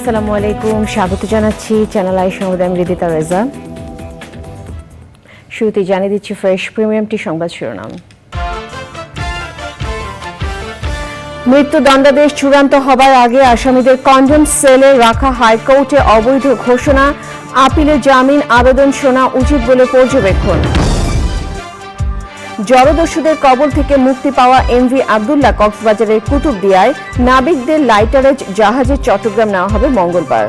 আসসালামু আলাইকুম, স্বাগত জানাচ্ছি চ্যানেল আই সংবাদে আমি রিদিতা রেজা। শুরুতে জানিয়ে দিচ্ছি ফ্রেশ প্রিমিয়ামটি সংবাদ শিরোনাম। মৃত্যুদণ্ডাদেশ চূড়ান্ত হবার আগে আসামিদের কন্ডেম সেলে রাখা হাইকোর্টে অবৈধ ঘোষণা, আপিলে জামিন আবেদন শোনা উচিত বলে পর্যবেক্ষণ। জলদস্যুদের কবল থেকে মুক্তি পাওয়া এমভি আব্দুল্লাহ কক্সবাজারের কুতুবদিয়ায় নাবিকদের লাইটারেজ জাহাজে চট্টগ্রাম নেওয়া হবে মঙ্গলবার।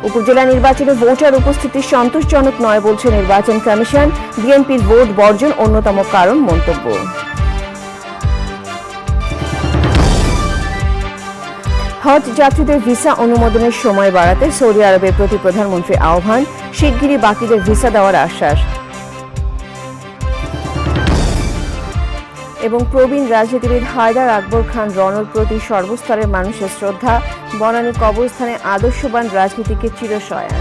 উপজেলা নির্বাচনে ভোটার উপস্থিতি সন্তোষজনক নয় বলছে নির্বাচন কমিশন, বিএনপির ভোট বর্জন অন্যতম কারণ মন্তব্য। হজ যাত্রীদের ভিসা অনুমোদনের সময় বাড়াতে সৌদি আরবের প্রতি প্রধানমন্ত্রীর আহ্বান, শিগগিরই বাকিদের ভিসা দেওয়ার আশ্বাস। এবং প্রবীণ রাজনীতিবিদ হায়দার আকবর খান রণর প্রতি সর্বস্তরের মানুষের শ্রদ্ধা, বনানী কবরস্থানে আদর্শবান রাজনীতিকে চিরশয়ান।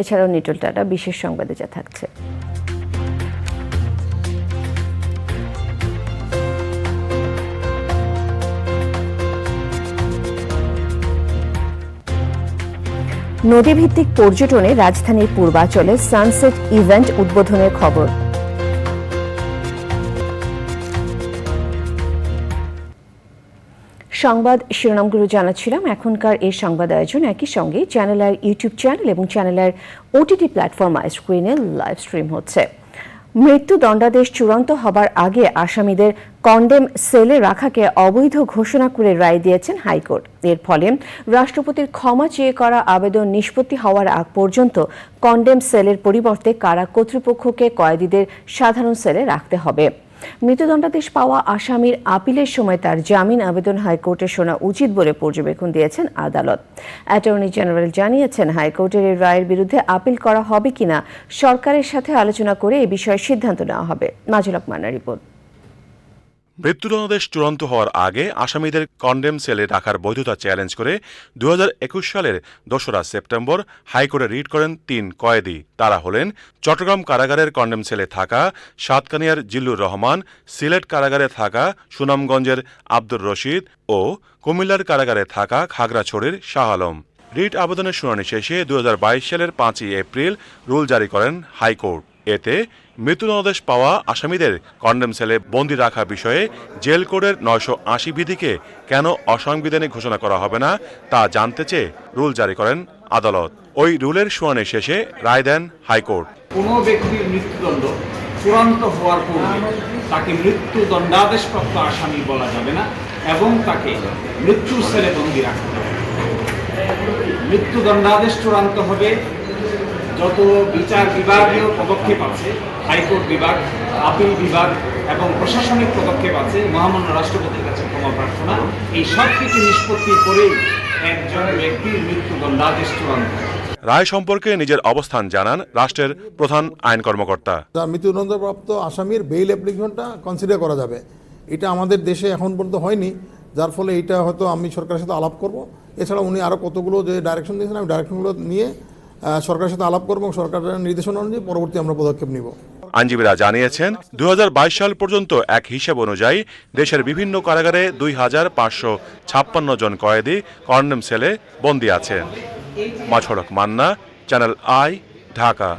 এছাড়াও নিটল টাটা বিশেষ সংবাদে যা থাকছে। নদীভিত্তিক পর্যটনে রাজধানীর পূর্বাঞ্চলে সানসেট ইভেন্ট উদ্বোধনের খবর। সংবাদ শিরোনামগুলো জানাচ্ছিলাম। এখনকার এই সংবাদ আয়োজন একই সঙ্গে চ্যানেলের ইউটিউব চ্যানেল এবং চ্যানেলের ওটিটি প্ল্যাটফর্ম স্ক্রিনে লাইভ স্ট্রিম হচ্ছে। মৃত্যুদণ্ডাদেশ চূড়ান্ত হবার আগে আসামিদের কন্ডেম সেলে রাখাকে অবৈধ ঘোষণা করে রায় দিয়েছেন হাইকোর্ট। এর ফলে রাষ্ট্রপতির ক্ষমা চেয়ে করা আবেদন নিষ্পত্তি হওয়ার আগ পর্যন্ত কন্ডেম সেলের পরিবর্তে কারা কর্তৃপক্ষকে কয়েদিদের সাধারণ সেলে রাখতে হবে। মৃত্যুদণ্ডাদেশ পাওয়া আসামির আপিলের সময় তার জামিন আবেদন হাইকোর্টে শোনা উচিত বলে পর্যবেক্ষণ দিয়েছেন আদালত। অ্যাটর্নি জেনারেল জানিয়েছেন, হাইকোর্টের এই রায়ের বিরুদ্ধে আপিল করা হবে কিনা সরকারের সাথে আলোচনা করে এ বিষয়ে সিদ্ধান্ত নেওয়া হবে। মাজুল হক মান্নার রিপোর্ট। মৃত্যুদণ্ডাদেশ চূড়ান্ত হওয়ার আগে আসামিদের কন্ডেম সেলে রাখার বৈধতা চ্যালেঞ্জ করে 2021 সালের 2রা সেপ্টেম্বর হাইকোর্টে রিট করেন 3 কয়েদি। তারা হলেন চট্টগ্রাম কারাগারের কন্ডেম সেলে থাকা সাতকানিয়ার জিল্লুর রহমান, সিলেট কারাগারে থাকা সুনামগঞ্জের আব্দুর রশিদ ও কুমিল্লার কারাগারে থাকা খাগড়াছড়ির শাহ আলম। রিট আবেদনের শুনানি শেষে 2022 সালের 5ই এপ্রিল রুল জারি করেন হাইকোর্ট। এতে মৃত্যুদণ্ডাদেশ পাওয়া আসামিদের কন্ডেম সেলে বন্দী রাখা বিষয়ে জেল কোডের 980 বিধিকে কেন অসাংবিধানিক ঘোষণা করা হবে না তা জানতে চেয়ে রুল জারি করেন আদালত। ওই রুলের শুনানি শেষে রায় দেন হাইকোর্ট। কোনো ব্যক্তির মৃত্যুদণ্ড চূড়ান্ত হওয়ার পূর্বে তাকে মৃত্যুদণ্ডাদেশপ্রাপ্ত আসামি বলা যাবে না এবং তাকে মৃত্যুর সেলে বন্দী রাখা যাবে। মৃত্যুদণ্ডাদেশ চূড়ান্ত হবে যত বিচার বিভাগীয় পদক্ষেপ আছে, হাইকোর্ট বিভাগ, আপিল বিভাগ এবং প্রশাসনিক পদক্ষেপ আছে, মহামান্য রাষ্ট্রপতির কাছে ক্ষমা প্রার্থনা, এই সব কিছু নিষ্পত্তি করেই একজন ব্যক্তির মৃত্যুদণ্ডাদেশ চূড়ান্ত। রায় সম্পর্কে নিজের অবস্থান জানান রাষ্ট্রের প্রধান আইন কর্মকর্তা। মৃত্যুদণ্ডপ্রাপ্ত আসামির বেইল অ্যাপ্লিকেশনটা কনসিডার করা যাবে, এটা আমাদের দেশে এখন পর্যন্ত হয়নি, যার ফলে এটা হয়তো আমি সরকারের সাথে আলাপ করব। এছাড়া উনি আরও কতগুলো যে ডাইরেকশন দিয়েছেন, আমি ডাইরেকশনগুলো নিয়ে সরকারের সাথে আলাপ করব এবং সরকারের নির্দেশনা অনুযায়ী পরবর্তী আমরা পদক্ষেপ নিব। আইনজীবীরা জানিয়েছেন, 2022 সাল পর্যন্ত এক হিসেব অনুযায়ী দেশের বিভিন্ন কারাগারে 2556 জন কয়েদি কন্ডেম সেলে বন্দী আছেন। মাজুল হক মান্না, চ্যানেল আই, ঢাকা।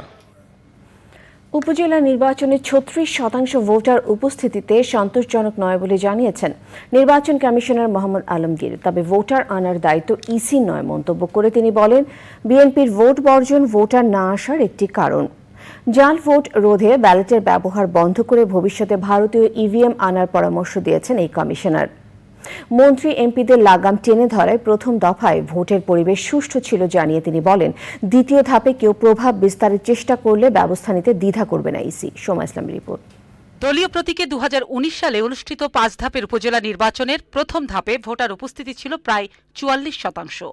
উপজেলা নির্বাচনে 36% ভোটার উপস্থিতিতে সন্তোষজনক নয় বলে জানিয়েছেন নির্বাচন কমিশনার মোহাম্মদ আলমগীর। তবে ভোটার আনার দায়িত্ব ইসি নয় মন্তব্য করে তিনি বলেন, বিএনপির ভোট বর্জন ভোটার না আসার একটি কারণ। জাল ভোট রোধে ব্যালটের ব্যবহার বন্ধ করে ভবিষ্যতে ভারতীয় ইভিএম আনার পরামর্শ দিয়েছেন এই কমিশনার। মন্ত্রী এমপিদের লাগাম টেনে ধরায় প্রথম দফায় ভোটের পরিবেশ সুষ্ঠু ছিল জানিয়ে তিনি বলেন, দ্বিতীয় ধাপে কেউ প্রভাব বিস্তারের চেষ্টা করলে ব্যবস্থা নিতে দ্বিধা করবে না ইসি। সোমা ইসলামের রিপোর্ট। দলীয় প্রতীকে 2019 সালে অনুষ্ঠিত 5 ধাপের উপজেলা নির্বাচনের প্রথম ধাপে ভোটার উপস্থিতি ছিল প্রায় 44%।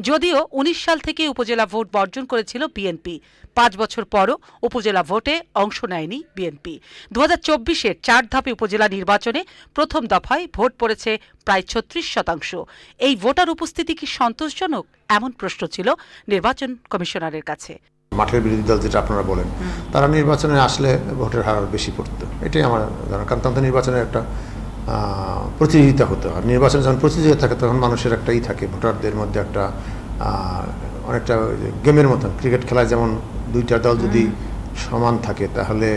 যদিও 19 সাল থেকে উপজেলা ভোট বর্জন করেছিল বিএনপি। 5 বছর পরও উপজেলা ভোটে অংশ নেয়নি বিএনপি। 2024-এর 4 ধাপে উপজেলা নির্বাচনে প্রথম দফায় ভোট পড়েছে প্রায় 36%। এই ভোটার উপস্থিতি কি সন্তোষজনক? এমন প্রশ্ন ছিল নির্বাচন কমিশনারের কাছে। মাঠের বিরোধী দল যেটা আপনারা বলেন, তারা নির্বাচনে আসলে ভোটের হার বেশি পড়তো, এটাই আমার ধারণা। কারণ তখন তো নির্বাচনের একটা প্রতিযোগিতা হতো, আর নির্বাচনে যখন প্রতিযোগিতা থাকে তখন মানুষের একটা থাকে, ভোটারদের মধ্যে একটা অনেকটা গেমের মতন। ক্রিকেট খেলায় যেমন দুইটা দল যদি সমান থাকে তাহলে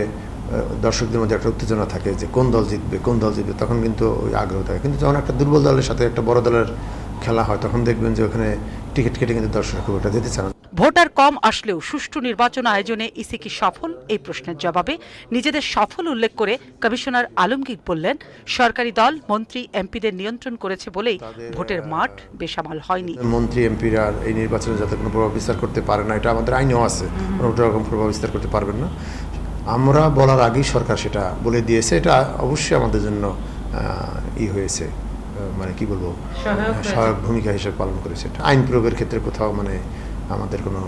দর্শকদের মধ্যে একটা উত্তেজনা থাকে যে কোন দল জিতবে, তখন কিন্তু ওই আগ্রহ থাকে। কিন্তু যখন একটা দুর্বল দলের সাথে একটা বড় দলের খেলা হয় তখন দেখবেন যে ওখানে টিকিট কেটে কিন্তু দর্শক খুব একটা যেতে চান না। ভোটার কম আসলেও সুষ্ঠু নির্বাচন আয়োজনে ইসি কি সফল? এই প্রশ্নের জবাবে নিজেদের সফল উল্লেখ করে কমিশনার আলমগীর বললেন, সরকারি দল মন্ত্রী এমপিদের নিয়ন্ত্রণ করেছে বলেই ভোটের মাঠ বেসামাল হয়নি। মন্ত্রী এমপিরা এই নির্বাচনে যাতে কোনো প্রভাব বিস্তার করতে পারে না, এটা আমাদের আইনেও আছে, কোনো রকম প্রভাব বিস্তার করতে পারবেন না। আমরা বলার আগেই সরকার সেটা বলে দিয়েছে, এটা অবশ্যই আমাদের জন্য হয়েছে, মানে কি বলবো, সহায়ক ভূমিকা হিসেবে পালন করেছে। আইন প্রয়োগের ক্ষেত্রে কোথাও মানে আমাদের কোনো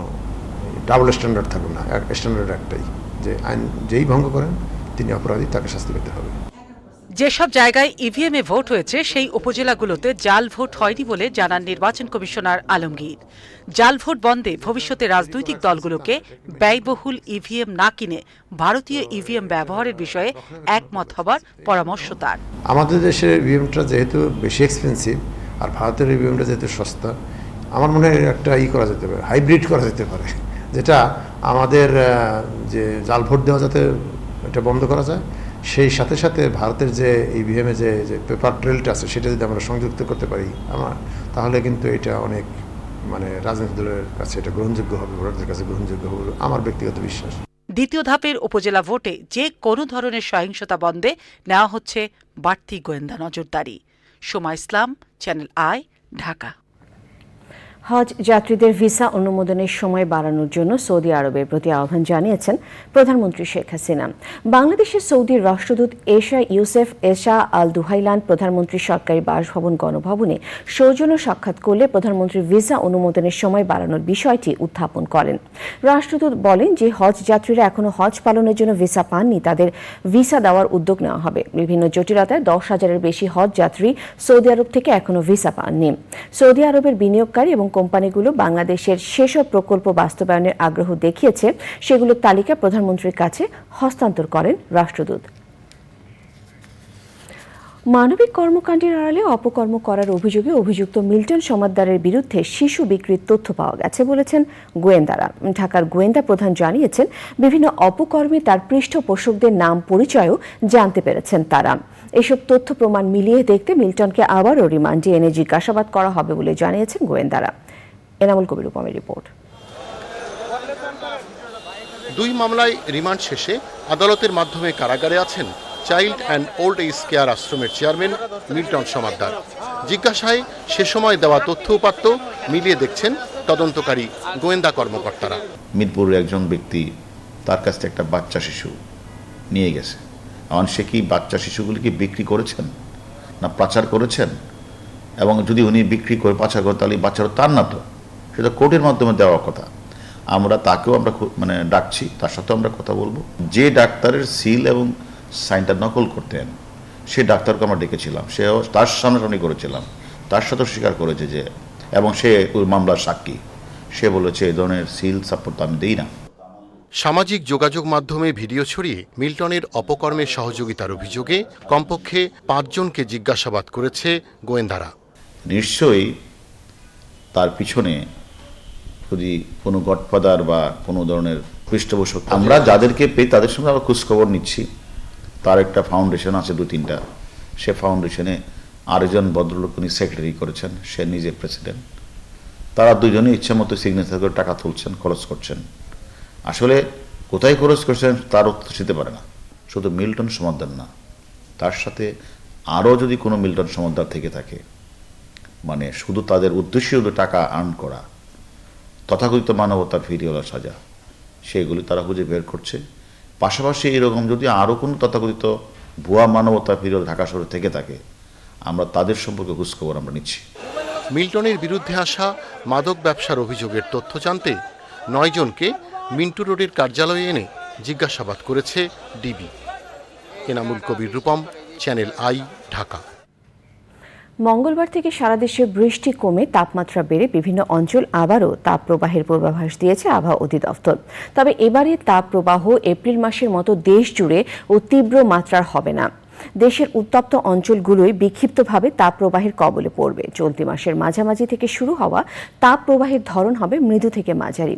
ডাবল স্ট্যান্ডার্ড থাকবে না, স্ট্যান্ডার্ড একটাই, যে আইন যেই ভঙ্গ করেন তিনি অপরাধী, তাকে শাস্তি পেতে হবে। যেসব জায়গায় ইভিএমে ভোট হয়েছে সেই উপজেলাগুলোতে জাল ভোট হয়নি বলে জানান নির্বাচন কমিশনার আলমগীর। জাল ভোট বন্ধে ভবিষ্যতে রাজনৈতিক দলগুলোকে ব্যয়বহুল ইভিএম না কিনে ভারতীয় ইভিএম ব্যবহারের বিষয়ে একমত হবার পরামর্শ তার। আমাদের দেশের ইভিএমটা যেহেতু বেশি এক্সপেন্সিভ আর ভারতের ইভিএমটা যেহেতু সস্তা, আমার মনে হয় একটা করা যেতে পারে, হাইব্রিড করা যেতে পারে, যেটা আমাদের যে জাল ভোট দেওয়া যাতে এটা বন্ধ করা যায়, সেই সাথে সাথে ভারতের যে ইভিএমে যে পেপার ট্রেলটা আছে সেটা যদি আমরা সংযুক্ত করতে পারি তাহলে কিন্তু এটা অনেক মানে রাজনৈতিক দলের কাছে এটা গ্রহণযোগ্য হবে, ভোটারদের কাছে গ্রহণযোগ্য হবে আমার ব্যক্তিগত বিশ্বাস। দ্বিতীয় ধাপের উপজেলা ভোটে যে কোনো ধরনের সহিংসতা বন্ধে নেওয়া হচ্ছে বাড়তি গোয়েন্দা নজরদারি। সোমা ইসলাম, চ্যানেল আই, ঢাকা। হজ যাত্রীদের ভিসা অনুমোদনের সময় বাড়ানোর জন্য সৌদি আরবের প্রতি আহ্বান জানিয়েছেন প্রধানমন্ত্রী শেখ হাসিনা। বাংলাদেশের সৌদির রাষ্ট্রদূত এশা ইউসেফ এশা আল দুহাইলান প্রধানমন্ত্রীর সরকারি বাসভবন গণভবনে সৌজন্য সাক্ষাৎ করলে প্রধানমন্ত্রীর ভিসা অনুমোদনের সময় বাড়ানোর বিষয়টি উত্থাপন করেন। রাষ্ট্রদূত বলেন যে হজ যাত্রীরা এখনো হজ পালনের জন্য ভিসা পাননি, তাদের ভিসা দেওয়ার উদ্যোগ নেওয়া হবে। বিভিন্ন জটিলতায় 10,000-এর বেশি হজ যাত্রী সৌদি আরব থেকে এখনো ভিসা পাননি। সৌদি আরবের বিনিয়োগকারী এবং কোম্পানিগুলো বাংলাদেশের সেসব প্রকল্প বাস্তবায়নের আগ্রহ দেখিয়েছে, সেগুলোর তালিকা প্রধানমন্ত্রীর কাছে হস্তান্তর করেন রাষ্ট্রদূত। মানবিক কর্মকাণ্ডের আড়ালে অপকর্ম করার অভিযোগে অভিযুক্ত মিল্টন সমাদ্দারের বিরুদ্ধে শিশু বিক্রির তথ্য পাওয়া গেছে বলেছেন গোয়েন্দারা। ঢাকার গোয়েন্দা প্রধান জানিয়েছেন, বিভিন্ন অপকর্মে তার পৃষ্ঠপোষকদের নাম পরিচয়ও জানতে পেরেছেন তারা। এসব তথ্য প্রমাণ মিলিয়ে দেখতে মিল্টনকে আবারও রিমান্ডে এনে জিজ্ঞাসাবাদ করা হবে বলে জানিয়েছেন গোয়েন্দারা। এনামুল কবির উপমের রিপোর্ট। 2 মামলায় রিমান্ড শেষে আদালতের মাধ্যমে কারাগারে আছেন child and old age care আশ্রমের চেয়ারম্যান মিল্টন সমাদ্দার। জিজ্ঞাসায় সে সময় দেওয়া তথ্য উপাত্ত মিলিয়ে দেখছেন তদন্তকারী গোয়েন্দা কর্মকর্তারা। মিরপুরের একজন ব্যক্তি তার কাছ থেকে একটা বাচ্চা শিশু নিয়ে গেছে, এখন সে কি বাচ্চা শিশুগুলিকে বিক্রি করেছেন না পাচার করেছেন, এবং যদি উনি বিক্রি করে পাচার করে তাহলে বাচ্চারা তার না, তো সেটা কোর্টের মাধ্যমে দেওয়ার কথা। আমরা তাকেও আমরা ডাকছি, তার সাথেও আমরা কথা বলবো। যে ডাক্তারের সিল এবং সাইনটা নকল করতেন সে ডাক্তারকে আমরা ডেকেছিলাম, সেও তার সামনাসামনি করেছিলাম, তার সাথেও স্বীকার করেছে যে, এবং সে ওই মামলার সাক্ষী, সে বলেছে এই ধরনের সিল সাপোর্ট আমি দিই না। সামাজিক যোগাযোগ মাধ্যমে ভিডিও ছড়িয়ে মিল্টনের অপকর্মের সহযোগিতার অভিযোগে কমপক্ষে 5 জনকে জিজ্ঞাসাবাদ করেছে গোয়েন্দারা। নিশ্চয়ই তার পিছনে যদি কোনো গডফাদার বা কোনো ধরনের পৃষ্ঠপোষক, আমরা যাদেরকে পেয়ে তাদের সঙ্গে আমরা খোঁজখবর নিচ্ছি। তার একটা ফাউন্ডেশন আছে 2-3টা, সে ফাউন্ডেশনে আরেকজন ভদ্রলোক উনি সেক্রেটারি করেছেন, সে নিজে প্রেসিডেন্ট। তারা দুজনে ইচ্ছে মতো সিগনেচার করে টাকা তুলছেন, খরচ করছেন। আসলে কোথায় খরচ করছেন তার উত্তর দিতে পারে না। শুধু মিল্টন সমাদ্দার না, তার সাথে আরও যদি কোনো মিল্টন সমাদ্দার থেকে থাকে, মানে শুধু তাদের উদ্দেশ্যে শুধু টাকা আর্ন করা, তথাকথিত মানবতার ফিরিওয়ালা সাজা, সেগুলি তারা খুঁজে বের করছে। পাশাপাশি এরকম যদি আরও কোনো তথাকথিত ভুয়া মানবতা ফিরিওয়ালা ঢাকা শহরে থেকে থাকে, আমরা তাদের সম্পর্কে খোঁজখবর আমরা নিচ্ছি। মিল্টনের বিরুদ্ধে আসা মাদক ব্যবসার অভিযোগের তথ্য জানতে 9 জনকে মিন্টু রোডের কার্যালয়ে এনে জিজ্ঞাসাবাদ করেছে DB. Enamul Kabir Rupam, channel I, Dhaka. মঙ্গলবার থেকে সারা দেশে বৃষ্টি কমে তাপমাত্রা বেড়ে বিভিন্ন অঞ্চল আবারও তাপপ্রবাহের পূর্বাভাস দিয়েছে আবহাওয়া অধিদপ্তর। তবে এবারে তাপপ্রবাহ এপ্রিল মাসের মতো দেশ জুড়ে ও তীব্র মাত্রার হবে না। দেশের উত্তপ্ত অঞ্চলগুলোই বিক্ষিপ্তভাবে তাপপ্রবাহের কবলে পড়বে। চলতি মাসের মাঝামাঝি থেকে শুরু হওয়া তাপপ্রবাহের ধরন হবে মৃদু থেকে মাঝারি।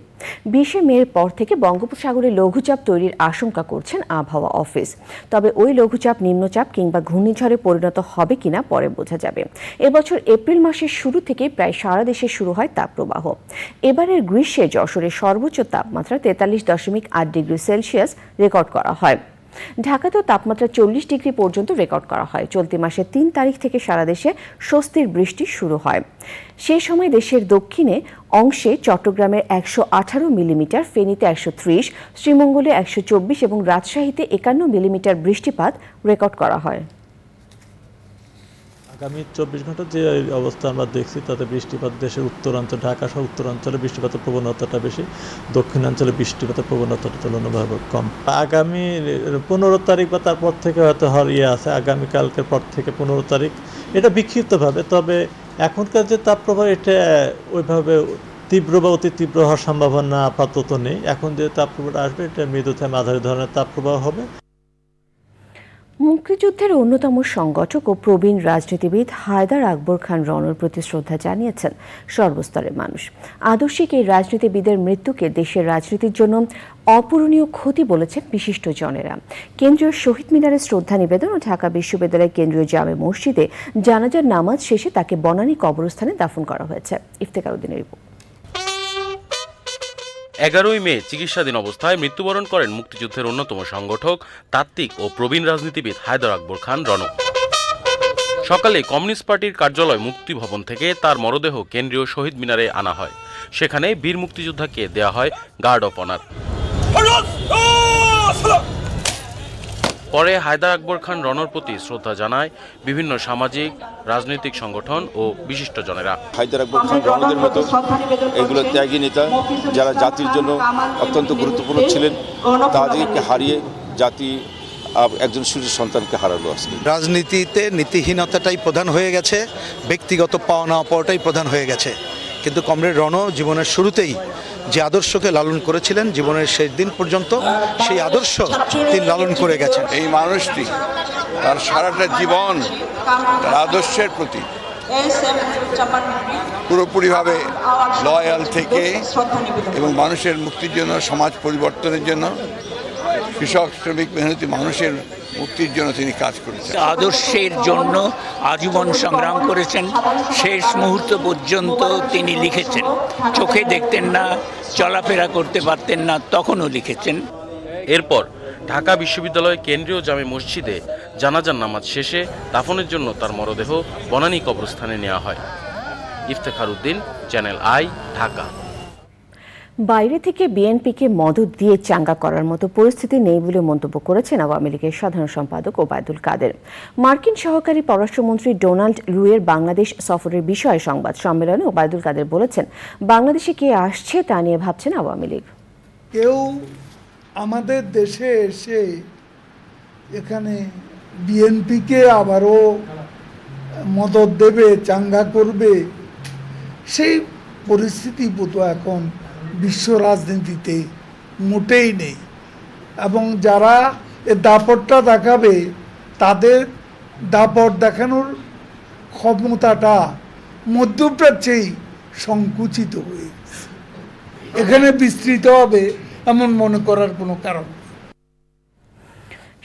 20 মের পর থেকে বঙ্গোপসাগরে লঘুচাপ তৈরির আশঙ্কা করছেন আবহাওয়া অফিস। তবে ওই লঘুচাপ নিম্নচাপ কিংবা ঘূর্ণিঝড়ে পরিণত হবে কিনা পরে বোঝা যাবে। এবছর এপ্রিল মাসের শুরু থেকে প্রায় সারা দেশে শুরু হয় তাপপ্রবাহ। এবারের গ্রীষ্মে যশোরের সর্বোচ্চ তাপমাত্রা 43.8 ডিগ্রি সেলসিয়াস রেকর্ড করা হয়। ঢাকাতেও তাপমাত্রা 40 ডিগ্রি পর্যন্ত রেকর্ড করা হয়। চলতি মাসের 3 তারিখ থেকে সারা দেশে স্বস্তির বৃষ্টি শুরু হয়। সেই সময় দেশের দক্ষিণে অংশে চট্টগ্রামে 118 মিলিমিটার, ফেনীতে 130, শ্রীমঙ্গলে 124 এবং রাজশাহীতে 51 মিলিমিটার বৃষ্টিপাত রেকর্ড করা হয়। আগামী 24 ঘন্টা যে অবস্থা আমরা দেখছি তাতে বৃষ্টিপাত দেশের উত্তরাঞ্চল ঢাকা সহ উত্তরাঞ্চলে বৃষ্টিপাতের প্রবণতাটা বেশি, দক্ষিণাঞ্চলে বৃষ্টিপাতের প্রবণতাটা তুলনামূলকভাবে কম। আগামী 15 তারিখ বা তারপর থেকে হয়তো আছে, আগামীকালকের পর থেকে 15 তারিখ এটা বিক্ষিপ্তভাবে, তবে এখনকার যে তাপপ্রবাহ এটা ওইভাবে তীব্র বা অতি তীব্র হওয়ার সম্ভাবনা আপাতত নেই। এখন যে তাপপ্রবাহটা আসবে এটা মৃদু থেকে মাঝারি ধরনের তাপপ্রবাহ হবে। মুক্তিযুদ্ধের অন্যতম সংগঠক ও প্রবীণ রাজনীতিবিদ হায়দার আকবর খান রণর প্রতি শ্রদ্ধা জানিয়েছেন সর্বস্তরের মানুষ। আদর্শিক এই রাজনীতিবিদের মৃত্যুকে দেশের রাজনীতির জন্য অপূরণীয় ক্ষতি বলেছেন বিশিষ্টজনেরা। কেন্দ্রীয় শহীদ মিনারে শ্রদ্ধা নিবেদন ও ঢাকা বিশ্ববিদ্যালয়ের কেন্দ্রীয় জামে মসজিদে জানাজার নামাজ শেষে তাকে বনানী কবরস্থানে দাফন করা হয়েছে। ইফতেখার উদ্দিনের রিপোর্ট। 11 মে চিকিৎসাধীন অবস্থায় মৃত্যুবরণ করেন মুক্তিযুদ্ধের অন্যতম সংগঠক, তাত্ত্বিক ও প্রবীণ রাজনীতিবিদ হায়দার আকবর খান রণ। সকালে কমিউনিস্ট পার্টির কার্যালয় মুক্তি ভবন থেকে তার মরদেহ কেন্দ্রীয় শহীদ মিনারে আনা হয়। সেখানে বীর মুক্তিযোদ্ধাকে দেয়া হয় গার্ড অফ অনার। পরে হায়দার আকবর খান রণর প্রতি শ্রদ্ধা জানায় বিভিন্ন সামাজিক রাজনৈতিক সংগঠন ও বিশিষ্টজনেরা। হায়দার আকবর খান রণদের মতো এগুলো ত্যাগী নেতা যারা জাতির জন্য অত্যন্ত গুরুত্বপূর্ণ ছিলেন, তাদেরকে হারিয়ে জাতি একজন সূর্য সন্তানকে হারালো। আজকে রাজনীতিতে নীতিহীনতাটাই প্রধান হয়ে গেছে, ব্যক্তিগত পাওনা পাওয়াটাই প্রধান হয়ে গেছে। কিন্তু কমরেড রণ জীবনের শুরুতেই যে আদর্শকে লালন করেছিলেন, জীবনের শেষ দিন পর্যন্ত সেই আদর্শ তিনি লালন করে গেছেন। এই মানুষটি তার সারাটা জীবন তার আদর্শের প্রতি পুরোপুরিভাবে লয়াল থেকে এবং মানুষের মুক্তির জন্য, সমাজ পরিবর্তনের জন্য, কৃষক শ্রমিক মেহনতি মানুষের মুক্তির জন্য তিনি কাজ করেছেন। আদর্শের জন্য আজীবন সংগ্রাম করেছেন। শেষ মুহূর্ত পর্যন্ত তিনি লিখেছেন। চোখে দেখতেন না, চলাফেরা করতে পারতেন না, তখনও লিখেছেন। এরপর ঢাকা বিশ্ববিদ্যালয় কেন্দ্রীয় জামে মসজিদে জানাজার নামাজ শেষে দাফনের জন্য তার মরদেহ বনানী কবরস্থানে নেওয়া হয়। Iftekhar Uddin, channel I, Dhaka. বাইরে থেকে বিএনপিকে মদত দিয়ে চাঙ্গা করার মতো পরিস্থিতি নেই বলে মন্তব্য করেছেন আওয়ামী লীগের সাধারণ সম্পাদক ওবায়দুল কাদের। মার্কিন সহকারী পররাষ্ট্রমন্ত্রী ডোনাল্ড লুয়ের বাংলাদেশ সফরের বিষয়ে সংবাদ সম্মেলনে ওবায়দুল কাদের বলেছেন, বাংলাদেশে কে আসছে তা নিয়ে ভাবছেন আওয়ামী লীগ। কেউ আমাদের দেশে এসে এখানে বিএনপিকে আবারও মদত দেবে, চাঙ্গা করবে, সেই পরিস্থিতি বোধ এখন বিশ্ব রাজনীতিতে মোটেই নেই। এবং যারা এ দাপটটা দেখাবে তাদের দাপট দেখানোর ক্ষমতাটা মধ্যপ্রাচ্যেই সংকুচিত হয়ে এখানে বিস্তৃত হবে এমন মনে করার কোনো কারণ।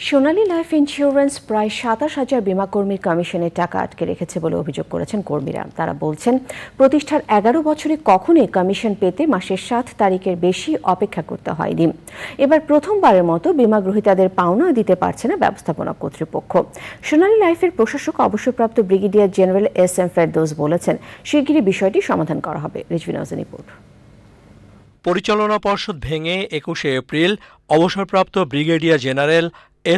সোনালী লাইফ ইন্স্যুরেন্স প্রায় 27,000 বিমা কর্মীর কমিশনের টাকা আটকে রেখেছে বলে অভিযোগ করেছেন কর্মীরা। তারা বলছেন, প্রতিষ্ঠার 11 বছরে কখনোই কমিশন পেতে মাসের 7 তারিখের বেশি অপেক্ষা করতে হয়নি। এবার প্রথমবারের মতো বিমা গ্রহীতাদের পাওনা দিতে পারছে না ব্যবস্থাপনা কর্তৃপক্ষ। সোনালী লাইফের প্রশাসক অবসরপ্রাপ্ত ব্রিগেডিয়ার জেনারেল SM ফেরদৌস বলেছেন, শিগগিরই বিষয়টি সমাধান করা হবে। রিজভিন হাসান রিপোর্ট। পরিচালনা পর্ষদ ভেঙে 21 এপ্রিল অবসরপ্রাপ্ত ব্রিগেডিয়ার জেনারেল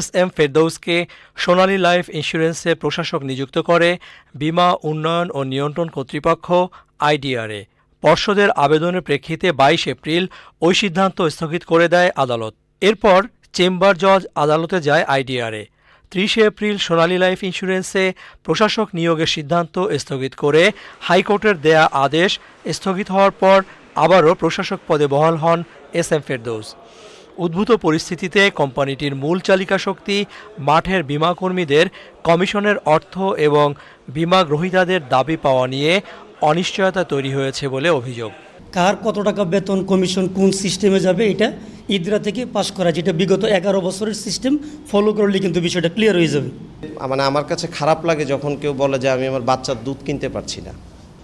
SM ফেরদৌসকে সোনালী লাইফ ইন্স্যুরেন্সে প্রশাসক নিযুক্ত করে বীমা উন্নয়ন ও নিয়ন্ত্রণ কর্তৃপক্ষ IDRA। পর্ষদের আবেদনের প্রেক্ষিতে 22 এপ্রিল ওই সিদ্ধান্ত স্থগিত করে দেয় আদালত। এরপর চেম্বার জজ আদালতে যায় IDRA। 30 এপ্রিল সোনালী লাইফ ইন্স্যুরেন্সে প্রশাসক নিয়োগের সিদ্ধান্ত স্থগিত করে হাইকোর্টের দেয়া আদেশ স্থগিত হওয়ার পর আবারও প্রশাসক পদে বহাল হন এসএম ফেরদৌস। উদ্ভূত পরিস্থিতিতে কোম্পানিটির মূল চালিকা শক্তি মাঠের বিমাকর্মীদের কমিশনের অর্থ এবং বিমা গ্রহীতাদের দাবি পাওয়া নিয়ে অনিশ্চয়তা তৈরি হয়েছে বলে অভিযোগ। কার কত টাকা বেতন কমিশন কোন সিস্টেমে যাবে এটা ইদরা থেকে পাশ করা, যেটা বিগত 11 বছরের সিস্টেম ফলো করলে কিন্তু বিষয়টা ক্লিয়ার হয়ে যাবে। মানে আমার কাছে খারাপ লাগে যখন কেউ বলে যে আমি আমার বাচ্চার দুধ কিনতে পারছি না।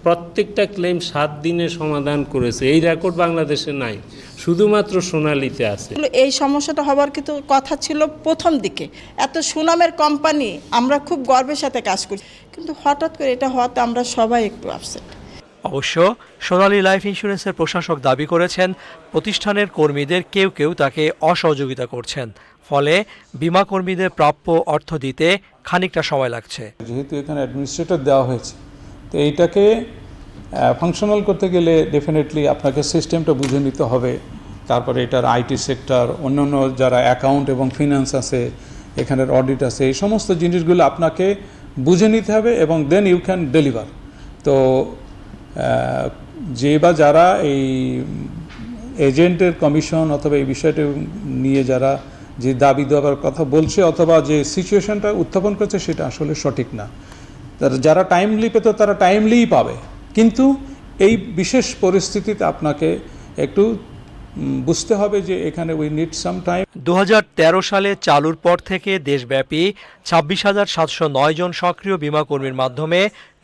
প্রত্যেকটা ক্লেম 7 দিনে সমাধান করেছে, এই রেকর্ড বাংলাদেশে নাই, শুধুমাত্র সোনালীতে আছে। এই সমস্যাটা হবার কিন্তু কথা ছিল প্রথম দিকে, এত সুনামের কোম্পানি, আমরা খুব গর্বের সাথে কাজ করি, কিন্তু হঠাৎ করে এটা হওয়াতে আমরা সবাই একটু আপসেট। অবশ্য সোনালী লাইফ ইন্স্যুরেন্সের প্রশাসক দাবি করেছেন প্রতিষ্ঠানের কর্মীদের কেউ কেউ তাকে অসহযোগিতা করছেন, ফলে বিমা কর্মীদের প্রাপ্য অর্থ দিতে খানিকটা সময় লাগছে। যেহেতু এখানে অ্যাডমিনিস্ট্রেটর দেওয়া হয়েছে, তো এইটাকে ফাংশনাল করতে গেলে ডেফিনেটলি আপনাকে সিস্টেমটা বুঝে নিতে হবে। তারপরে এটার আইটি সেক্টর, অন্যান্য যারা অ্যাকাউন্ট এবং ফিনান্স আছে, এখানের অডিট আছে, এই সমস্ত জিনিসগুলো আপনাকে বুঝে নিতে হবে এবং দেন ইউ ক্যান ডেলিভার। তো যে বা যারা এই এজেন্টের কমিশন অথবা এই বিষয়টা নিয়ে যারা যে দাবি দেওয়ার কথা বলছে অথবা যে সিচুয়েশনটা উত্থাপন করছে সেটা আসলে সঠিক না। যারা টাইমলি পেত তারা টাইমলিই পাবে, কিন্তু এই বিশেষ পরিস্থিতিতে আপনাকে একটু বুঝতে হবে যে এখানে উই নিড সাম টাইম। 2013 সালে চালুর পর থেকে দেশব্যাপী 26,709 জন সক্রিয় বিমা কর্মীর মাধ্যমে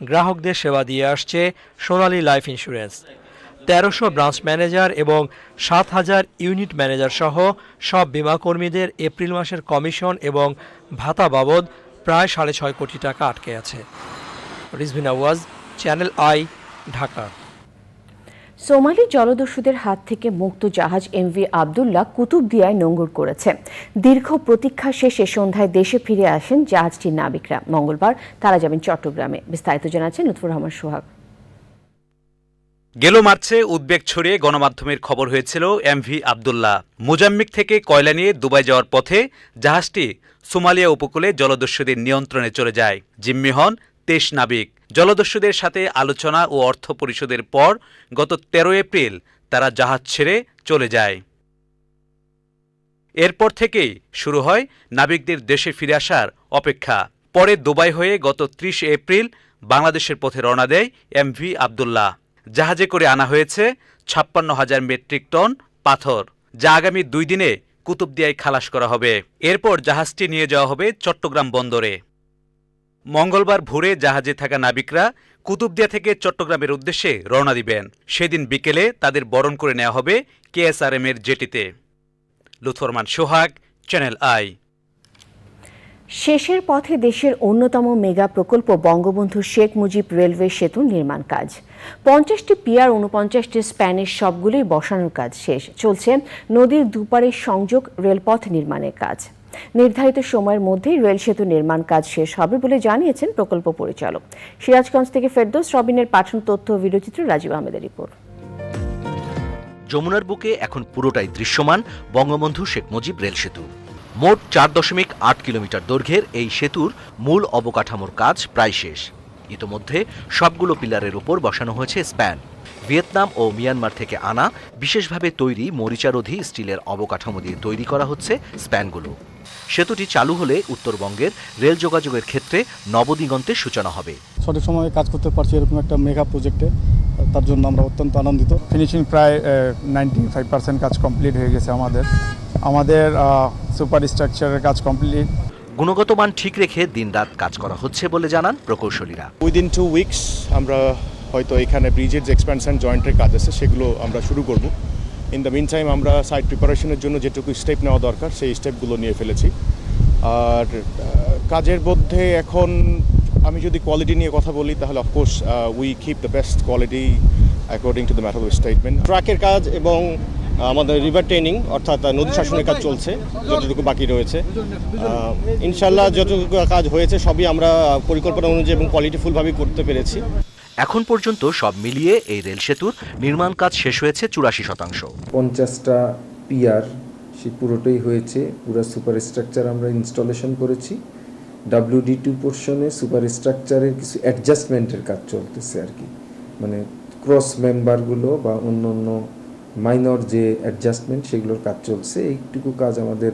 গ্রাহকদের সেবা দিয়ে আসছে সোনালী লাইফ ইন্স্যুরেন্স। 1300 ব্রাঞ্চ ম্যানেজার এবং 7,000 ইউনিট ম্যানেজার সহ সব বিমা কর্মীদের এপ্রিল মাসের কমিশন এবং ভাতা বাবদ প্রায় 6.5 কোটি টাকা আটকে আছে। রিজভিন আওয়াজ, চ্যানেল আই, ঢাকা। সোমালি জলদস্যুদের হাত থেকে মুক্ত জাহাজ এমভি আবদুল্লাহ কুতুবদিয়ায় নোঙর করেছে। দীর্ঘ প্রতীক্ষা শেষে সন্ধ্যায় দেশে ফিরে আসেন জাহাজটির নাবিকরা। মঙ্গলবার তারা যাবেন চট্টগ্রামে। বিস্তারিত জানাচ্ছেন লুৎফুর রহমান সোহাগ। গেল মার্চে উদ্বেগ ছড়িয়ে গণমাধ্যমের খবর হয়েছিল এমভি আবদুল্লাহ মোজাম্বিক থেকে কয়লা নিয়ে দুবাই যাওয়ার পথে জাহাজটি সোমালিয়া উপকূলে জলদস্যুদের নিয়ন্ত্রণে চলে যায়। জিম্মি হন 23 নাবিক। জলদস্যুদের সাথে আলোচনা ও অর্থ পরিশোধের পর গত 13 এপ্রিল তারা জাহাজ ছেড়ে চলে যায়। এরপর থেকেই শুরু হয় নাবিকদের দেশে ফিরে আসার অপেক্ষা। পরে দুবাই হয়ে গত 30 এপ্রিল বাংলাদেশের পথে রওনা দেয় এমভি আবদুল্লাহ। জাহাজে করে আনা হয়েছে 56,000 মেট্রিক টন পাথর, যা আগামী 2 দিনে কুতুবদিয়ায় খালাস করা হবে। এরপর জাহাজটি নিয়ে যাওয়া হবে চট্টগ্রাম বন্দরে। মঙ্গলবার ভোরে জাহাজে থাকা নাবিকরা কুতুবদিয়া থেকে চট্টগ্রামের উদ্দেশ্যে রওনা দিবেন। সেদিন বিকেলে তাদের বরণ করে নেওয়া হবে কেএসআরএম এর জেটিতে। লুৎফুর রহমান সোহাগ, চ্যানেল আই। শেষের পথে দেশের অন্যতম মেগা প্রকল্প বঙ্গবন্ধু শেখ মুজিব রেলওয়ে সেতুর নির্মাণ কাজ। 50টি পিয়ার, 49টি স্প্যানের সবগুলোই বসানোর কাজ শেষ। চলছে নদীর দুপারের সংযোগ রেলপথ নির্মাণের কাজ। নির্ধারিত সময়ের মধ্যেই রেল সেতু নির্মাণ কাজ শেষ হবে বলে জানিয়েছেন প্রকল্প পরিচালক। সিরাজগঞ্জ থেকে ফেরদৌস রবিনের পাঠানো তথ্য ও ভিডিওচিত্র রাজীব আহমেদের রিপোর্ট। যমুনার বুকে এখন পুরোটাই দৃশ্যমান বঙ্গবন্ধু শেখ মুজিব রেল সেতু। মোট 4.8 কিলোমিটার দৈর্ঘ্যের এই সেতুর মূল অবকাঠামোর কাজ প্রায় শেষ। ইতোমধ্যে সবগুলো পিলারের উপর বসানো হয়েছে স্প্যান। ভিয়েতনাম ও মিয়ানমার থেকে আনা বিশেষভাবে তৈরি মরিচারোধী স্টিলের অবকাঠামো দিয়ে তৈরি করা হচ্ছে স্প্যানগুলো। সেতুটি চালু হলে উত্তরবঙ্গের রেল যোগাযোগের ক্ষেত্রে নবদিগন্তের সূচনা হবে। সঠিক সময়ে কাজ করতে পারছি এরকম একটা মেগা প্রজেক্টে, তার জন্য আমরা অত্যন্ত আনন্দিত। ফিনিশিং প্রায় 95% কাজ কমপ্লিট হয়ে গেছে। আমাদের সুপার স্ট্রাকচারের কাজ কমপ্লিট। গুণগত মান ঠিক রেখে দিনরাত কাজ করা হচ্ছে বলে জানান প্রকৌশলীরা। উইদিন 2 উইকস আমরা হয়তো এখানে ব্রিজের যে এক্সপ্যানশন জয়েন্টের কাজ আছে সেগুলো আমরা শুরু করব। ইন দ্য মিন টাইম আমরা সাইট প্রিপারেশনের জন্য যেটুকু স্টেপ নেওয়া দরকার সেই স্টেপগুলো নিয়ে ফেলেছি। আর কাজের মধ্যে এখন আমি যদি কোয়ালিটি নিয়ে কথা বলি তাহলে of course we keep the best quality according to the matter of statement. ট্রাকের কাজ এবং আমাদের রিভার ট্রেনিং অর্থাৎ নদী শাসনের কাজ চলছে, যতটুকু বাকি রয়েছে। ইনশাল্লাহ যতটুকু কাজ হয়েছে সবই আমরা পরিকল্পনা অনুযায়ী এবং কোয়ালিটিফুলভাবে করতে পেরেছি। এখন পর্যন্ত সব মিলিয়ে এই রেল সেতুর নির্মাণ কাজ শেষ হয়েছে 84%। 50টা পিয়ার সে পুরোটাই হয়েছে, পুরো সুপার স্ট্রাকচার আমরা ইনস্টলেশন করেছি WD2 পোর্শনে সুপার স্ট্রাকচারের কিছু অ্যাডজাস্টমেন্টের কাজ চলতেছে আর কি, মানে ক্রস মেম্বারগুলো বা অন্য অন্য মাইনর যে অ্যাডজাস্টমেন্ট সেগুলোর কাজ চলছে। এইটুকু কাজ আমাদের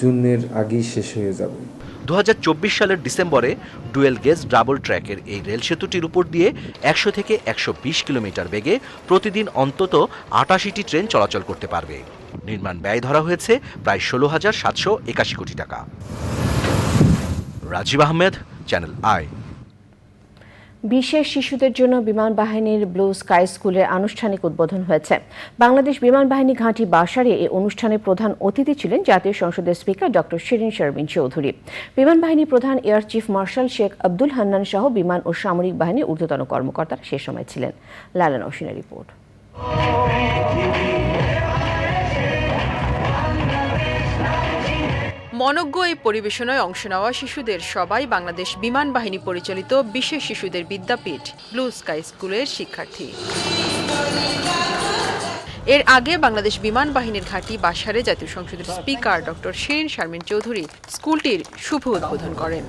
জুনের আগেই শেষ হয়ে যাবে। 2024 সালের ডিসেম্বরে ডুয়েল গেজ ডাবল ট্র্যাকের এই রেল সেতুটির উপর দিয়ে 100 থেকে 120 কিলোমিটার বেগে প্রতিদিন অন্তত 88টি ট্রেন চলাচল করতে পারবে। নির্মাণ ব্যয় ধরা হয়েছে প্রায় 16,781 কোটি টাকা। Rajib Ahmed, channel I. বিশেষ শিশুদের জন্য বিমান বাহিনীর ব্লু স্কাই স্কুলের আনুষ্ঠানিক উদ্বোধন হয়েছে। বাংলাদেশ বিমান বাহিনী ঘাঁটি বাসারে এই অনুষ্ঠানে প্রধান অতিথি ছিলেন জাতীয় সংসদের স্পিকার ডক্টর শিরিন শারমিন চৌধুরী। বিমান বাহিনী প্রধান air chief marshal Sheikh Abdul Hannan সহ বিমান ও সামরিক বাহিনীর ঊর্ধ্বতন কর্মকর্তারা সে সময় ছিলেন। লালা নওশিনের রিপোর্ট। মনোজ্ঞ এই পরিবেশনায় অংশ নেওয়া শিশুদের সবাই বাংলাদেশ বিমান বাহিনী পরিচালিত বিশেষ শিশুদের বিদ্যাপীঠ ব্লু স্কাই স্কুলের শিক্ষার্থী। এর আগে বাংলাদেশ বিমান বাহিনীর ঘাঁটি বাসারে জাতীয় সংসদের স্পিকার ডক্টর শিরিন শারমিন চৌধুরী স্কুলটির শুভ উদ্বোধন করেন।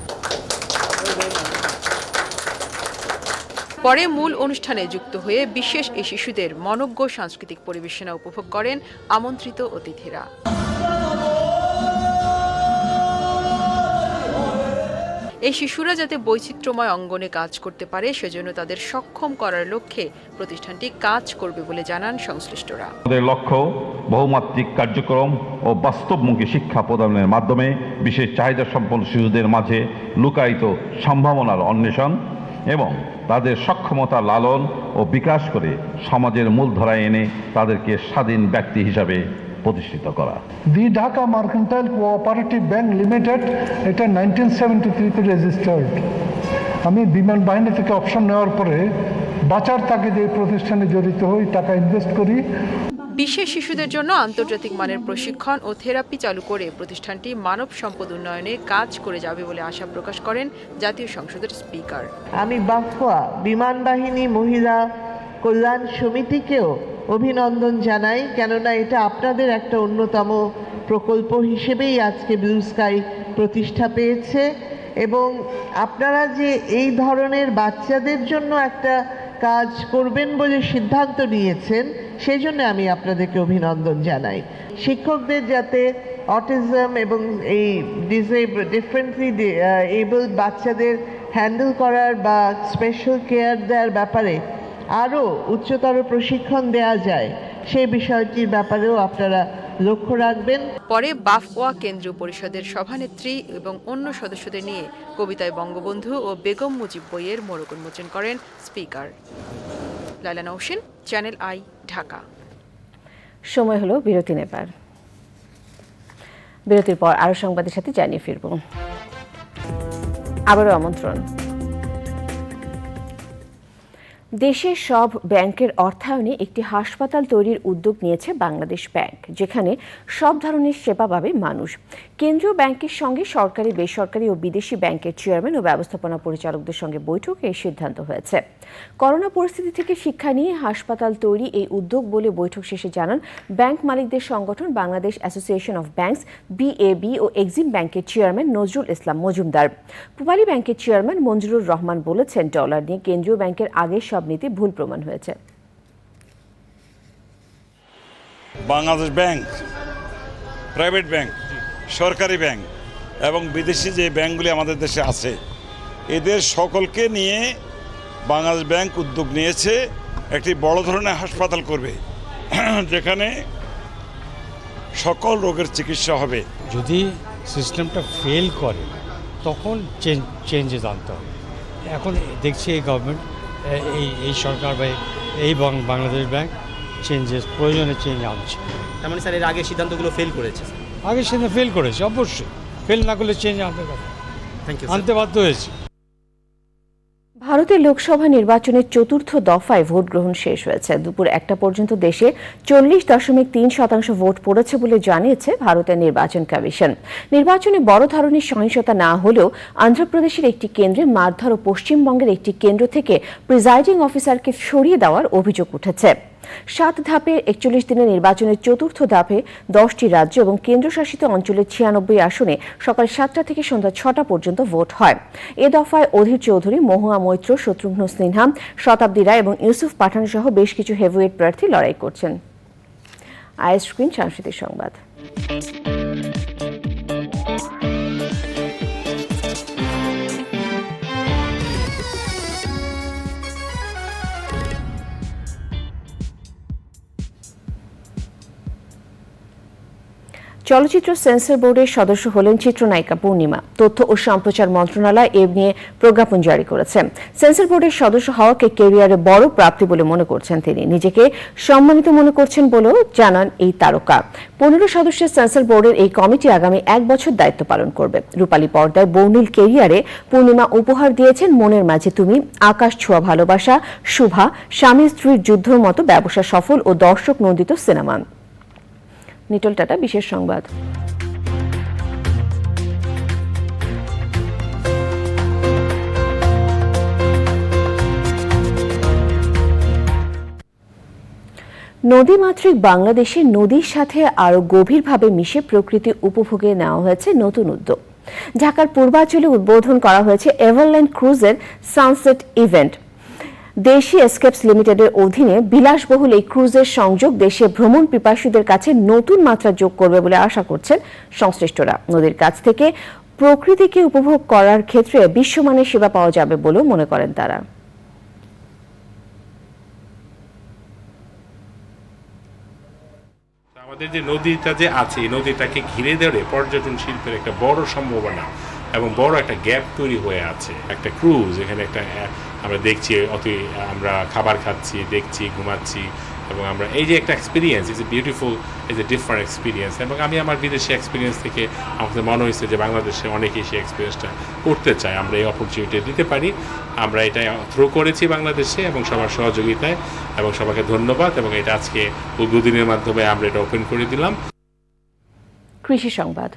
পরে মূল অনুষ্ঠানে যুক্ত হয়ে বিশেষ এই শিশুদের মনোজ্ঞ সাংস্কৃতিক পরিবেশনা উপভোগ করেন আমন্ত্রিত অতিথিরা। এই শিশুরা যাতে বৈচিত্র্যময় অঙ্গনে কাজ করতে পারে সেজন্য তাদের সক্ষম করার লক্ষ্যে প্রতিষ্ঠানটি কাজ করবে বলে জানান সংশ্লিষ্টরা। আমাদের লক্ষ্য বহুমাত্রিক কার্যক্রম ও বাস্তবমুখী শিক্ষা প্রদানের মাধ্যমে বিশেষ চাহিদা সম্পন্ন শিশুদের মাঝে লুকায়িত সম্ভাবনার অন্বেষণ এবং তাদের সক্ষমতা লালন ও বিকাশ করে সমাজের মূলধারায় এনে তাদেরকে স্বাধীন ব্যক্তি হিসাবে প্রতিষ্ঠিত করা। The Dhaka mercantile cooperative bank limited এটা 1973-তে রেজিস্টার্ড। আমি বিমান বাহিনী থেকে অপশন নেওয়ার পরে বাঁচার তাগিদে এই প্রতিষ্ঠানে জড়িত হই, টাকা ইনভেস্ট করি। বিশেষ শিশুদের জন্য আন্তর্জাতিক মানের প্রশিক্ষণ ও থেরাপি চালু করে প্রতিষ্ঠানটি মানব সম্পদ উন্নয়নে কাজ করে যাবে বলে আশা প্রকাশ করেন জাতীয় সংসদের স্পিকার। আমি বাফুয়া বিমান বাহিনী মহিলা কল্যাণ সমিতিকেও অভিনন্দন জানাই, কেননা এটা আপনাদের একটা অন্যতম প্রকল্প হিসেবেই আজকে ব্লু স্কাই প্রতিষ্ঠা পেয়েছে এবং আপনারা যে এই ধরনের বাচ্চাদের জন্য একটা কাজ করবেন বলে সিদ্ধান্ত নিয়েছেন সেই জন্য আমি আপনাদেরকে অভিনন্দন জানাই। শিক্ষকদের যাতে অটিজম এবং এই ডিফারেন্টলি এবল বাচ্চাদের হ্যান্ডেল করার বা স্পেশাল কেয়ার দেওয়ার ব্যাপারে আরও উচ্চতর প্রশিক্ষণ দেওয়া যায় সেই বিষয়টির ব্যাপারেও আপনারা লক্ষ্য রাখবেন। পরে বাফওয়া কেন্দ্রীয় পরিষদের সভানেত্রী এবং অন্য সদস্যদের নিয়ে কবিতায় বঙ্গবন্ধু ও বেগম মুজিব বইয়ের মোড়ক উন্মোচন করেন স্পিকার। লালা নওশিন, চ্যানেল আই, ঢাকা। সময় হলো বিরতি নেবার। বিরতির পর আরো সংবাদের সাথে জানিয়ে ফিরব। আবারও আমন্ত্রণ। দেশের সব ব্যাংকের অর্থায়নে একটি হাসপাতাল তৈরির উদ্যোগ নিয়েছে বাংলাদেশ ব্যাংক, যেখানে সব ধরনের সেবা পাবে মানুষ। কেন্দ্রীয় ব্যাংকের সঙ্গে সরকারি, বেসরকারি ও বিদেশি ব্যাংকের চেয়ারম্যান ও ব্যবস্থাপনা পরিচালকদের সঙ্গে বৈঠকে এই সিদ্ধান্ত হয়েছে। করোনা পরিস্থিতি থেকে শিক্ষা নিয়ে হাসপাতাল তৈরি এই উদ্যোগ বলে বৈঠক শেষে জানান ব্যাংক মালিকদের সংগঠন Bangladesh association of banks BAB ও এক্সিম ব্যাংকের চেয়ারম্যান নজরুল ইসলাম মজুমদার। পূবালী ব্যাংকের চেয়ারম্যান মঞ্জুরুর রহমান বলেছেন, ডলার নিয়ে কেন্দ্রীয় ব্যাংকের আগের সব নীতি ভুল প্রমাণ হয়েছে। বাংলাদেশ ব্যাংক, প্রাইভেট ব্যাংক, সরকারি ব্যাংক এবং বিদেশি যে ব্যাংকগুলি আমাদের দেশে আছে এদের সকলকে নিয়ে বাংলাদেশ ব্যাংক উদ্যোগ নিয়েছে একটি বড় ধরনের হাসপাতাল করবে, যেখানে সকল রোগের চিকিৎসা হবে। যদি সিস্টেমটা ফেল করে তখন চেঞ্জেস আনতে হবে। এখন দেখছি এই গভর্নমেন্ট, এই সরকার বা এই বাংলাদেশ ব্যাংক প্রয়োজনে চেঞ্জ আনছে। তার মানে স্যার এর আগে সিদ্ধান্তগুলো ফেল করেছে? আগে সেটা ফেল করেছে, অবশ্যই ফেল না করলে চেঞ্জ আনতে কথা আনতে বাধ্য হয়েছে। ভারতের লোকসভা নির্বাচনের চতুর্থ দফায় ভোট গ্রহণ শেষ হয়েছে। দুপুর 1টা পর্যন্ত দেশে 40.3% ভোট পড়েছে বলে জানিয়েছে ভারতের নির্বাচন কমিশন। নির্বাচনে বড় ধরনের সহিংসতা না হলেও অন্ধ্রপ্রদেশের একটি কেন্দ্রে মারধর ও পশ্চিমবঙ্গের একটি কেন্দ্র থেকে প্রিজাইডিং অফিসারকে সরিয়ে দেওয়ার অভিযোগ উঠেছে। 7 ধাপের 41 দিনের নির্বাচনের চতুর্থ ধাপে 10টি রাজ্য এবং কেন্দ্রশাসিত অঞ্চলের 96 আসনে সকাল 7টা থেকে সন্ধ্যা 6টা পর্যন্ত ভোট হয়। এ দফায় অধীর চৌধুরী, মহুয়া মৈত্র, শত্রুঘ্ন সিনহা, শতাব্দী রায় এবং ইউসুফ পাঠান সহ বেশ কিছু হেভিওয়েট প্রার্থী লড়াই করছেন। স্ক্রিন সাংস্কৃতিক সংবাদ। চলচ্চিত্র সেন্সর বোর্ডের সদস্য হলেন চিত্রনায়িকা পূর্ণিমা। তথ্য ও সম্প্রচার মন্ত্রণালয় এ নিয়ে প্রজ্ঞাপন জারি করেছে। সেন্সর বোর্ডের সদস্য হওয়াকে ক্যারিয়ারে বড় প্রাপ্তি বলে মনে করছেন তিনি। নিজেকে সম্মানিত মনে করছেন বলেও জানান এই তারকা। 15 সদস্যের সেন্সর বোর্ডের এই কমিটি আগামী 1 বছর দায়িত্ব পালন করবে। রূপালী পর্দায় বর্ণিল ক্যারিয়ারে পূর্ণিমা উপহার দিয়েছেন মনের মাঝে তুমি, আকাশ ছোঁয়া ভালোবাসা, শুভা, স্বামী স্ত্রীর যুদ্ধর মতো ব্যবসা সফল ও দর্শক নন্দিত সিনেমা। নিটল টাটা, বিশেষ সংবাদ। নদীমাতৃক বাংলাদেশে নদীর সাথে আরো গভীরভাবে মিশে প্রকৃতি উপভোগে নেওয়া হয়েছে নতুন উদ্যোগ। ঢাকার পূর্বাঞ্চলে উদ্বোধন করা হয়েছে এভারল্যান্ড ক্রুজের সানসেট ইভেন্ট। দেশি এসকেপস লিমিটেডের অধীনে বিলাসবহুল এই ক্রুজের সংযোগ দেশে ভ্রমণ পিপাসুদের কাছে নতুন মাত্রা যোগ করবে বলে আশা করছেন সংশ্লিষ্টরা। নদীর কাছ থেকে প্রকৃতিকে উপভোগ করার ক্ষেত্রে বিশ্বমানের সেবা পাওয়া যাবে বলেও মনে করেন তারা। আমাদের যে নদীটা যে আছে, এই নদীটাকে ঘিরে ধরে পর্যটন শিল্পের একটা বড় সম্ভাবনা এবং বড় একটা গ্যাপ তৈরি হয়ে আছে। একটা ক্রুজ, এখানে একটা আমরা দেখছি আমরা খাবার খাচ্ছি, দেখছি, ঘুমাচ্ছি এবং আমরা এই যে একটা experience, is a beautiful, is a different experience. এবং আমি আমার বিদেশি এক্সপিরিয়েন্স থেকে আমাদের মনে হয়েছে যে বাংলাদেশে অনেকেই সেই এক্সপিরিয়েন্সটা করতে চায়। আমরা এই অপরচুনিটি দিতে পারি। আমরা এটা থ্রো করেছি বাংলাদেশে এবং সবার সহযোগিতায়, এবং সবাইকে ধন্যবাদ। এবং এটা আজকে উদ্বোধনের মাধ্যমে আমরা এটা ওপেন করে দিলাম। কৃষি সংবাদ।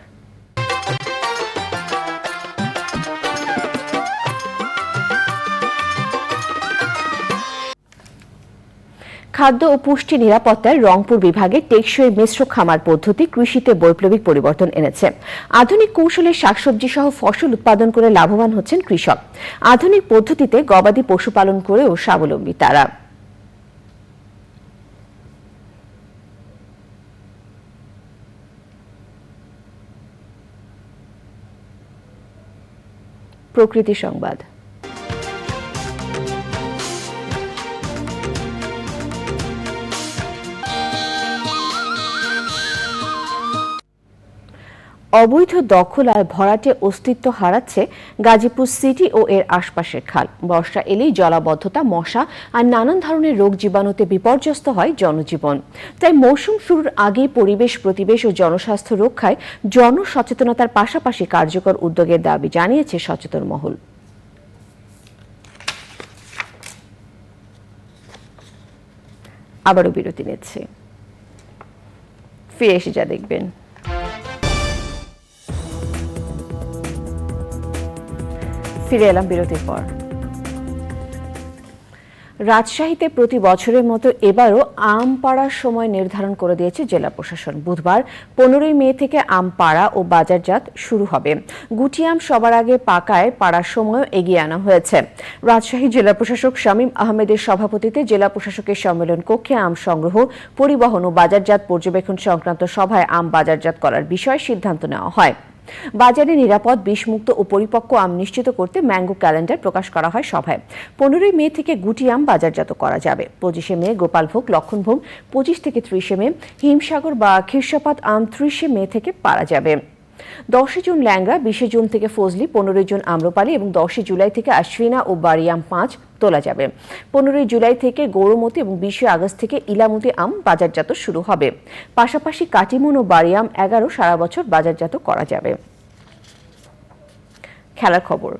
খাদ্য ও পুষ্টি নিরাপত্তায় রংপুর বিভাগে টেকসই মিশ্র খামার পদ্ধতি কৃষিতে বৈপ্লবিক পরিবর্তন এনেছে। আধুনিক কৌশলে শাকসবজি সহ ফসল উৎপাদন করে লাভবান হচ্ছেন কৃষক। আধুনিক পদ্ধতিতে গবাদি পশুপালন করেও স্বাবলম্বী তারা। প্রকৃতি সংবাদ। অবৈধ দখল আর ভরাটে অস্তিত্ব হারাচ্ছে গাজীপুর সিটি ও এর আশপাশের খাল। বর্ষা এলেই জলাবদ্ধতা, মশা আর নানান ধরনের রোগ জীবাণুতে বিপর্যস্ত হয় জনজীবন। তাই মৌসুম শুরুর আগেই পরিবেশ, প্রতিবেশ ও জনস্বাস্থ্য রক্ষায় জনসচেতনতার পাশাপাশি কার্যকর উদ্যোগের দাবি জানিয়েছে সচেতন মহল। আবারও বিরতি নিচ্ছে, ফিরে এসে যা দেখবেন। ফিরে এলাম বিরতির পর। রাজশাহীতে প্রতি বছরের মতো এবারও আম পাড়ার সময় নির্ধারণ করে দিয়েছে জেলা প্রশাসন। বুধবার 15 মে থেকে আম পাড়া ও বাজারজাত শুরু হবে। গুটি আম সবার আগে পাকায় পাড়ার সময়ও এগিয়ে আনা হয়েছে। রাজশাহী জেলা প্রশাসক শামীম আহমেদের সভাপতিত্বে জেলা প্রশাসকের সম্মেলন কক্ষে আম সংগ্রহ, পরিবহন ও বাজারজাত পর্যবেক্ষণ সংক্রান্ত সভায় আম বাজারজাত করার বিষয়ে সিদ্ধান্ত নেওয়া হয়। বাজারে নিরাপদ, বিষমুক্ত ও পরিপক্ক আম নিশ্চিত করতে ম্যাঙ্গো ক্যালেন্ডার প্রকাশ করা হয় সভায়। 15 মে থেকে গুটি আম বাজারজাত করা যাবে। 25 মে গোপালভোগ, লক্ষণভোগ, 25 থেকে 30 মে হিমসাগর বা খিরসাপাত আম, 30 মে থেকে পারা যাবে। 10 জুন ল্যাংড়া, 20 জুন থেকে ফজলি, 15 জুন আম্রপালি এবং 10 জুলাই থেকে আশ্বিনা ও বারিয়াম 5 তোলা যাবে। 15 জুলাই থেকে গৌরমতি এবং 20 আগস্ট থেকে ইলামতি আম বাজারজাত শুরু হবে। পাশাপাশি কাটিমন ও বারিয়াম 11 সারা বছর বাজারজাত করা যাবে। খেলার খবর।